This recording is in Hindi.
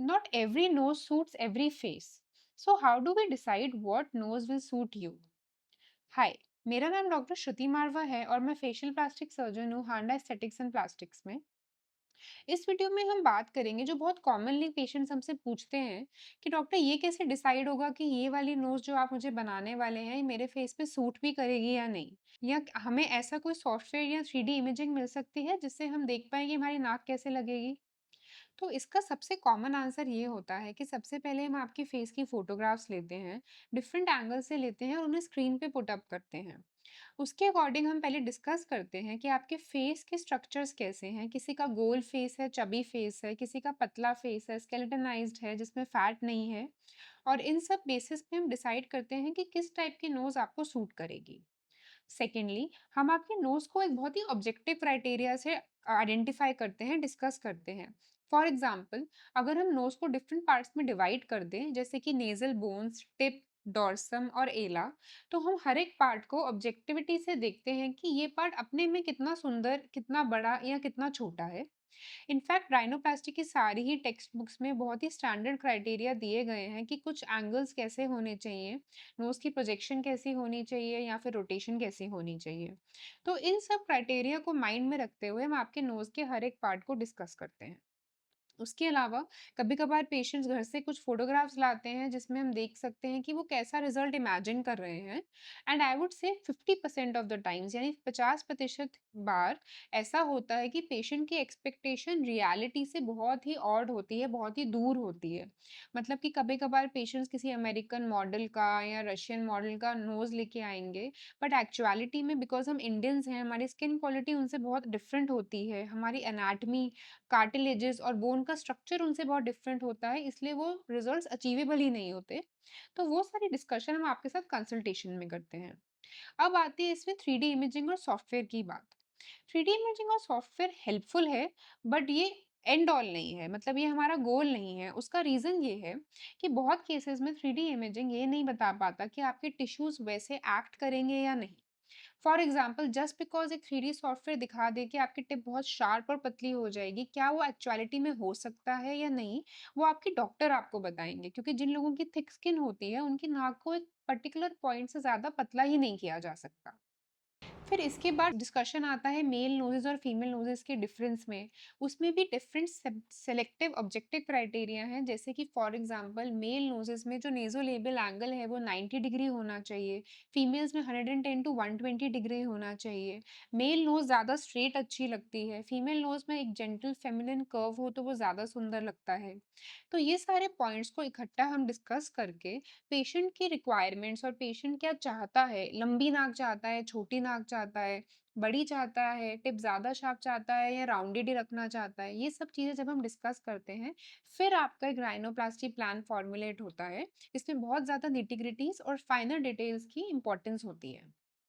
Not every nose suits every face. So how do we decide what nose will suit you? हाय, मेरा नाम डॉक्टर श्रुति मारवा है और मैं फेशियल प्लास्टिक सर्जन हूँ हांडा एस्थेटिक्स एंड प्लास्टिक्स में। इस वीडियो में हम बात करेंगे जो बहुत कॉमनली पेशेंट्स हमसे पूछते हैं कि डॉक्टर ये कैसे डिसाइड होगा कि ये वाली नोज जो आप मुझे बनाने वाले हैं ये मेरे फेस पे सूट भी करेगी या नहीं, या हमें ऐसा कोई सॉफ्टवेयर या 3D इमेजिंग मिल सकती है जिससे हम देख पाए कि हमारी नाक कैसे लगेगी। तो इसका सबसे कॉमन आंसर ये होता है कि सबसे पहले हम आपके फेस की फोटोग्राफ्स लेते हैं, डिफरेंट एंगल से लेते हैं और उन्हें स्क्रीन पे पुट अप करते हैं। उसके अकॉर्डिंग हम पहले डिस्कस करते हैं कि आपके फेस के स्ट्रक्चर्स कैसे हैं। किसी का गोल फेस है, चबी फेस है, किसी का पतला फेस है, स्केलेटनाइज्ड है जिसमें फैट नहीं है, और इन सब बेसिस पे हम डिसाइड करते हैं कि किस टाइप की नोज आपको सूट करेगी। सेकेंडली, हम आपके नोज को एक बहुत ही ऑब्जेक्टिव क्राइटेरिया से आइडेंटिफाई करते हैं, डिस्कस करते हैं। फॉर एग्जाम्पल, अगर हम नोज को डिफरेंट पार्ट्स में डिवाइड कर दें, जैसे कि नेजल बोन्स, टिप, डॉर्सम और एला, तो हम हर एक पार्ट को ऑब्जेक्टिविटी से देखते हैं कि ये पार्ट अपने में कितना सुंदर, कितना बड़ा या कितना छोटा है। इनफैक्ट राइनोप्लास्टी की सारी ही टेक्स्ट बुक्स में बहुत ही स्टैंडर्ड क्राइटेरिया दिए गए हैं कि कुछ एंगल्स कैसे होने चाहिए, नोज की प्रोजेक्शन कैसी होनी चाहिए या फिर रोटेशन कैसी होनी चाहिए। तो इन सब क्राइटेरिया को माइंड में रखते हुए हम आपके नोज के हर एक पार्ट को डिस्कस करते हैं। उसके अलावा कभी-कभार पेशेंट्स घर से कुछ फोटोग्राफ्स लाते हैं जिसमें हम देख सकते हैं कि वो कैसा रिजल्ट इमेजिन कर रहे हैं। And I would say 50% of the times, यानी 50% बार ऐसा होता है कि पेशेंट की एक्सपेक्टेशन रियलिटी से बहुत ही ऑड होती है, बहुत ही दूर होती है। मतलब कि कभी-कभार पेशेंट्स किसी अमेरिकन मॉडल का या रशियन मॉडल का नोज लेके आएंगे, बट एक्चुअलिटी में बिकॉज हम इंडियंस हैं, हमारी स्किन क्वालिटी उनसे बहुत डिफरेंट होती है, हमारी एनाटमी, कार्टिलेजेस और बोन का स्ट्रक्चर उनसे बहुत डिफरेंट होता है, इसलिए वो रिजल्ट्स अचीवेबल ही नहीं होते। तो वो सारी डिस्कशन हम आपके साथ कंसल्टेशन में करते हैं। अब आती है इसमें 3D इमेजिंग और सॉफ्टवेयर की बात। 3D इमेजिंग और सॉफ्टवेयर हेल्पफुल है, बट ये एंड ऑल नहीं है, मतलब ये हमारा गोल नहीं है। उसका रीज़न ये है कि बहुत केसेस में 3D इमेजिंग ये नहीं बता पाता कि आपके टिश्यूज़ वैसे एक्ट करेंगे या नहीं। फॉर एग्जाम्पल, जस्ट बिकॉज एक 3D सॉफ्टवेयर दिखा दे कि आपकी टिप बहुत शार्प और पतली हो जाएगी, क्या वो एक्चुअलिटी में हो सकता है या नहीं, वो आपके डॉक्टर आपको बताएंगे, क्योंकि जिन लोगों की थिक स्किन होती है उनकी नाक को एक पर्टिकुलर पॉइंट से ज़्यादा पतला ही नहीं किया जा सकता। फिर इसके बाद डिस्कशन आता है मेल नोजेस और फीमेल नोजेस के डिफरेंस में। उसमें भी डिफरेंट सेलेक्टिव ऑब्जेक्टिव क्राइटेरिया हैं, जैसे कि फॉर एग्जांपल मेल नोजेस में जो नेज़ोलेबियल एंगल है वो 90 डिग्री होना चाहिए, फीमेल्स में 110 टू 120 डिग्री होना चाहिए। मेल नोज ज़्यादा स्ट्रेट अच्छी लगती है, फीमेल नोज में एक जेंटल फेमिनिन कर्व हो तो वो ज़्यादा सुंदर लगता है। तो ये सारे पॉइंट्स को इकट्ठा हम डिस्कस करके पेशेंट की रिक्वायरमेंट्स और पेशेंट क्या चाहता है, लंबी नाक चाहता है, छोटी नाक चाहता है, बड़ी चाहता है, टिप ज़्यादा शार्प चाहता है या राउंडेड ही रखना चाहता है, ये सब चीज़ें जब हम डिस्कस करते हैं, फिर आपका एक राइनोप्लास्टी प्लान फॉर्मुलेट होता है। इसमें बहुत ज़्यादा निटी-ग्रिटीज़ और फाइनल डिटेल्स की इम्पोर्टेंस होती है।